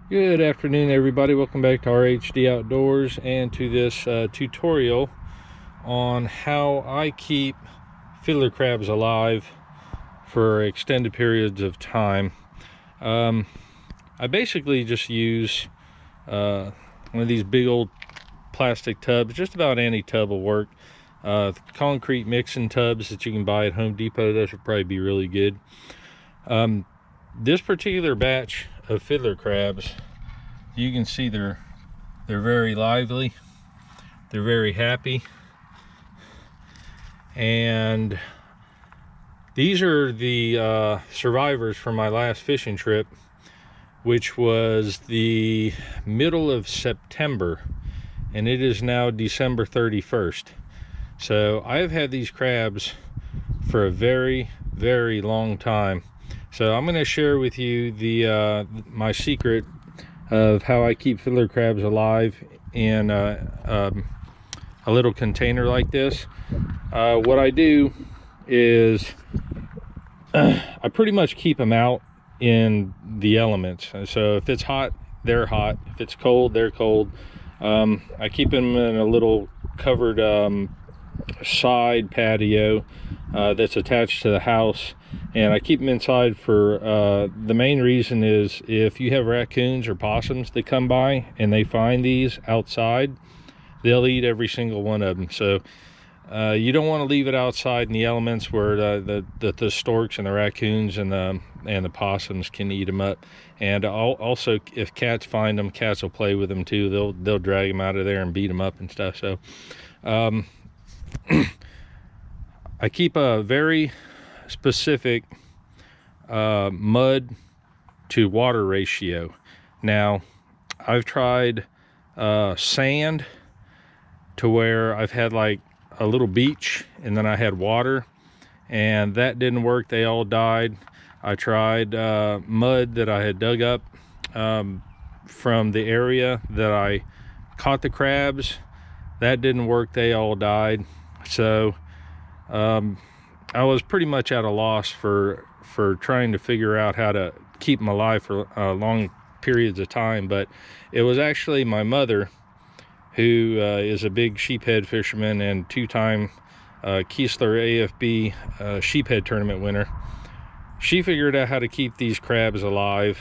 Good afternoon, everybody. Welcome back to RHD Outdoors and to this tutorial on how I keep fiddler crabs alive for extended periods of time. I basically just use one of these big old plastic tubs. Just about any tub will work. Concrete mixing tubs that you can buy at Home Depot, those would probably be really good. This particular batch of fiddler crabs, you can see they're very lively, they're very happy, and these are the survivors from my last fishing trip, which was the middle of September, and it is now December 31st. So I've had these crabs for a very long time. So I'm going to share with you my secret of how I keep fiddler crabs alive in a little container like this. What I do is I pretty much keep them out in the elements. So if it's hot, they're hot. If it's cold, they're cold. I keep them in a little covered side patio that's attached to the house, and I keep them inside for the main reason is if you have raccoons or possums that come by and they find these outside, they'll eat every single one of them. So you don't want to leave it outside in the elements where the storks and the raccoons and the possums can eat them up. And also, if cats find them, cats will play with them too. They'll drag them out of there and beat them up and stuff. So I keep a very specific mud to water ratio. Now, I've tried sand to where I've had like a little beach and then I had water, and that didn't work. They all died. I tried mud that I had dug up from the area that I caught the crabs. That didn't work. They all died. So I was pretty much at a loss for trying to figure out how to keep them alive for long periods of time. But it was actually my mother, who is a big sheephead fisherman and two-time Keesler AFB sheephead tournament winner. She figured out how to keep these crabs alive,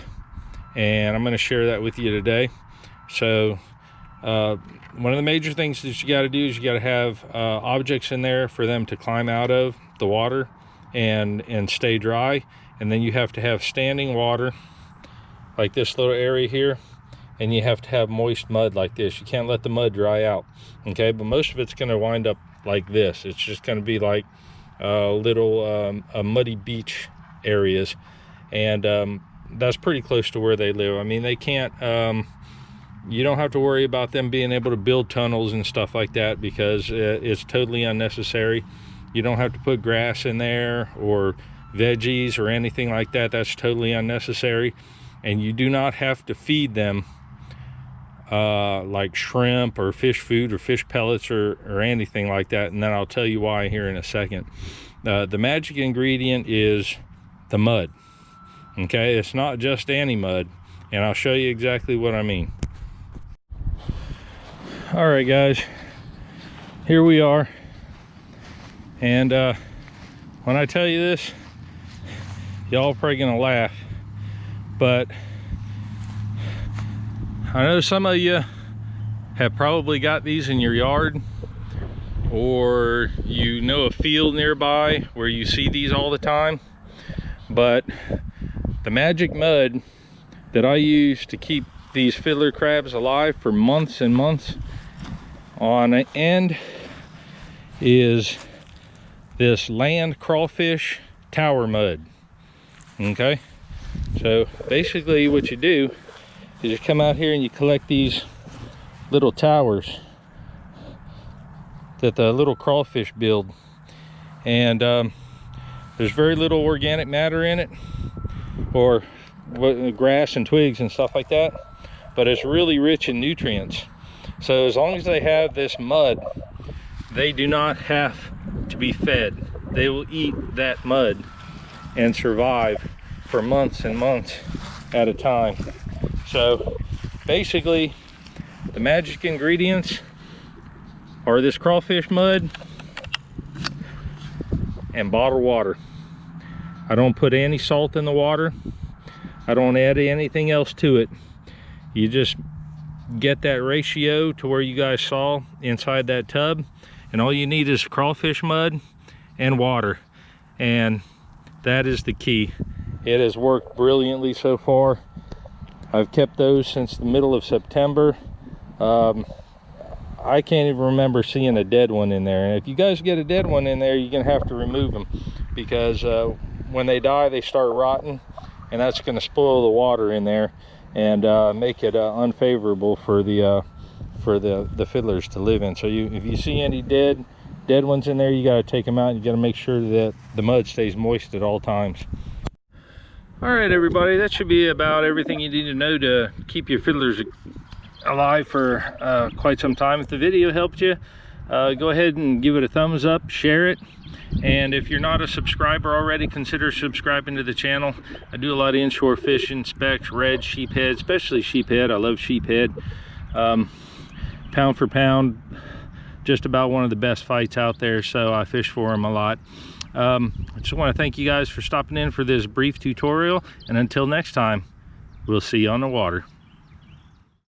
and I'm going to share that with you today. So one of the major things that you got to do is you got to have objects in there for them to climb out of the water and stay dry. And then you have to have standing water like this little area here, and you have to have moist mud like this. You can't let the mud dry out, okay? But most of it's going to wind up like this. It's just going to be like little muddy beach areas, and that's pretty close to where they live. I mean, they can't you don't have to worry about them being able to build tunnels and stuff like that, because it's totally unnecessary. You don't have to put grass in there or veggies or anything like that. That's totally unnecessary. And you do not have to feed them like shrimp or fish food or fish pellets or anything like that. And then I'll tell you why here in a second. The magic ingredient is the mud. Okay, it's not just any mud, and I'll show you exactly what I mean. All right, guys, here we are. And when I tell you this, y'all are probably gonna laugh, but I know some of you have probably got these in your yard, or you know a field nearby where you see these all the time. But the magic mud that I use to keep these fiddler crabs alive for months and months on end is this land crawfish tower mud. Okay, so basically what you do is you come out here and you collect these little towers that the little crawfish build, and there's very little organic matter in it, or grass and twigs and stuff like that, but it's really rich in nutrients. So as long as they have this mud, they do not have to be fed. They will eat that mud and survive for months and months at a time. So So basically the magic ingredients are this crawfish mud and bottled water. I don't put any salt in the water. I don't add anything else to it. You just get that ratio to where you guys saw inside that tub, and all you need is crawfish mud and water, and that is the key. It has worked brilliantly so far. I've kept those since the middle of September. I can't even remember seeing a dead one in there, and if you guys get a dead one in there, you're gonna have to remove them, because when they die they start rotting, and that's going to spoil the water in there and make it unfavorable for the fiddlers to live in. So if you see any dead ones in there, you got to take them out, and you got to make sure that the mud stays moist at all times. All right, everybody, that should be about everything you need to know to keep your fiddlers alive for quite some time. If the video helped you, go ahead and give it a thumbs up, share it, and if you're not a subscriber already, consider subscribing to the channel. I do a lot of inshore fishing, specks, red, sheephead, especially sheephead. I love sheephead. Pound for pound, just about one of the best fights out there, so I fish for them a lot. I just want to thank you guys for stopping in for this brief tutorial, and until next time, we'll see you on the water.